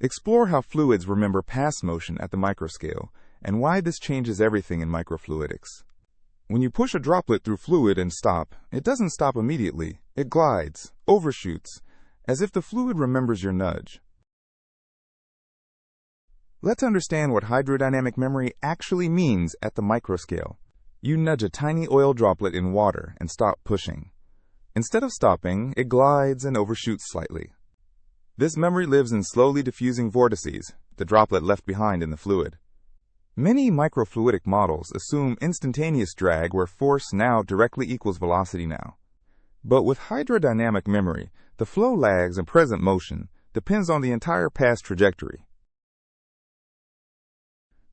Explore how fluids remember past motion at the microscale and why this changes everything in microfluidics. When you push a droplet through fluid and stop, it doesn't stop immediately. It glides, overshoots, as if the fluid remembers your nudge. Let's understand what hydrodynamic memory actually means at the microscale. You nudge a tiny oil droplet in water and stop pushing. Instead of stopping, it glides and overshoots slightly. This memory lives in slowly diffusing vortices, the droplet left behind in the fluid. Many microfluidic models assume instantaneous drag where force now directly equals velocity now. But with hydrodynamic memory, the flow lags and present motion depends on the entire past trajectory.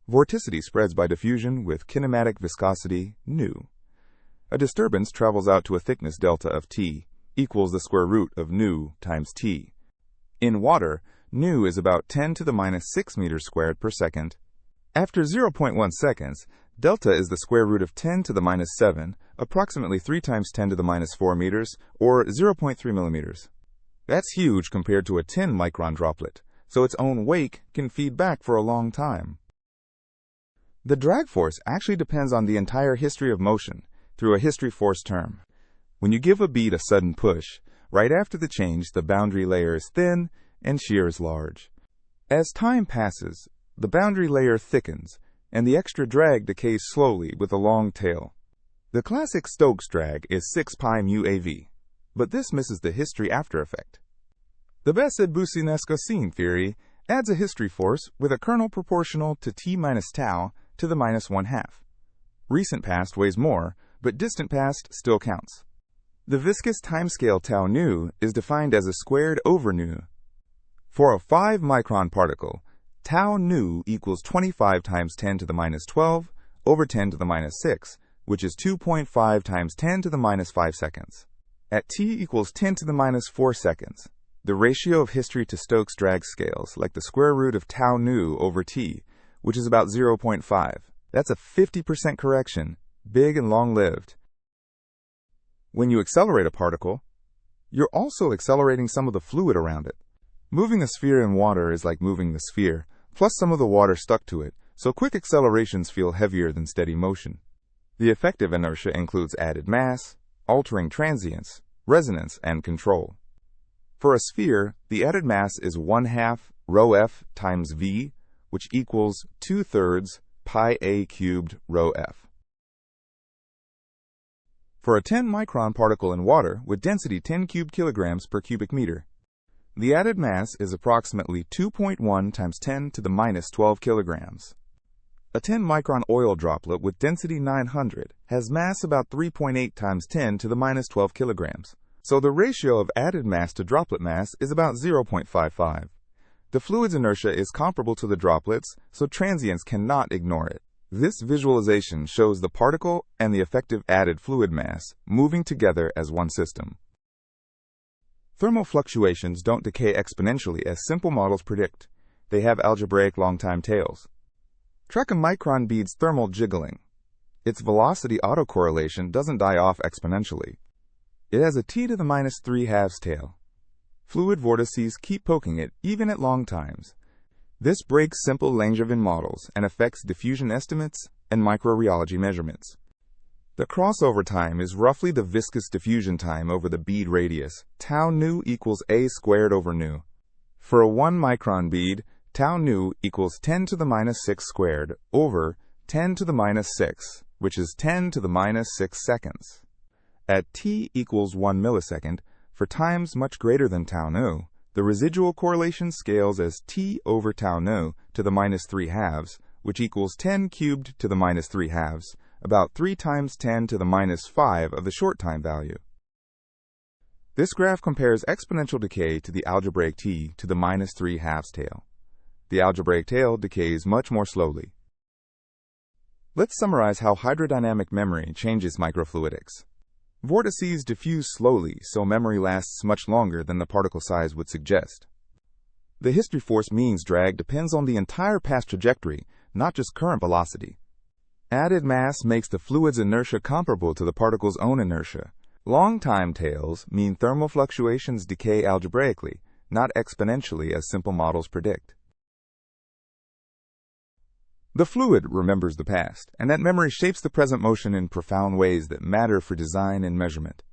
Vorticity spreads by diffusion with kinematic viscosity nu. A disturbance travels out to a thickness delta of T equals the square root of nu times T. In water, nu is about 10 to the minus 6 meters squared per second. After 0.1 seconds, delta is the square root of 10 to the minus 7, approximately 3 times 10 to the minus 4 meters, or 0.3 millimeters. That's huge compared to a 10-micron droplet, so its own wake can feed back for a long time. The drag force actually depends on the entire history of motion through a history force term. When you give a bead a sudden push, right after the change, the boundary layer is thin and shear is large. As time passes, the boundary layer thickens, and the extra drag decays slowly with a long tail. The classic Stokes drag is 6 pi mu AV, but this misses the history after effect. The Bessel-Boussinesq theory adds a history force with a kernel proportional to T minus tau to the minus 1/2. Recent past weighs more, but distant past still counts. The viscous timescale tau nu is defined as a squared over nu. For a 5-micron particle, tau nu equals 25 times 10 to the minus 12 over 10 to the minus 6, which is 2.5 times 10 to the minus 5 seconds. At t equals 10 to the minus 4 seconds, the ratio of history to Stokes drag scales like the square root of tau nu over t, which is about 0.5. That's a 50% correction, big and long-lived. When you accelerate a particle, you're also accelerating some of the fluid around it. Moving a sphere in water is like moving the sphere, plus some of the water stuck to it, so quick accelerations feel heavier than steady motion. The effective inertia includes added mass, altering transients, resonance, and control. For a sphere, the added mass is 1/2 rho f times v, which equals 2/3 pi a cubed rho f. For a 10-micron particle in water with density 10 cubed kilograms per cubic meter, the added mass is approximately 2.1 times 10 to the minus 12 kilograms. A 10-micron oil droplet with density 900 has mass about 3.8 times 10 to the minus 12 kilograms, so the ratio of added mass to droplet mass is about 0.55. The fluid's inertia is comparable to the droplets, so transients cannot ignore it. This visualization shows the particle and the effective added fluid mass moving together as one system. Thermal fluctuations don't decay exponentially as simple models predict. They have algebraic long-time tails. Track a micron bead's thermal jiggling. Its velocity autocorrelation doesn't die off exponentially. It has a t to the minus 3/2 tail. Fluid vortices keep poking it even at long times. This breaks simple Langevin models and affects diffusion estimates and microrheology measurements. The crossover time is roughly the viscous diffusion time over the bead radius. Tau nu equals a squared over nu. For a 1-micron bead, tau nu equals 10 to the minus 6 squared over 10 to the minus 6, which is 10 to the minus 6 seconds. At t equals 1 millisecond, for times much greater than tau nu, the residual correlation scales as t over tau nu to the minus 3/2, which equals 10 cubed to the minus 3/2, about 3 times 10 to the minus 5 of the short time value. This graph compares exponential decay to the algebraic t to the minus 3/2 tail. The algebraic tail decays much more slowly. Let's summarize how hydrodynamic memory changes microfluidics. Vortices diffuse slowly, so memory lasts much longer than the particle size would suggest. The history force means drag depends on the entire past trajectory, not just current velocity. Added mass makes the fluid's inertia comparable to the particle's own inertia. Long time tails mean thermal fluctuations decay algebraically, not exponentially as simple models predict. The fluid remembers the past, and that memory shapes the present motion in profound ways that matter for design and measurement.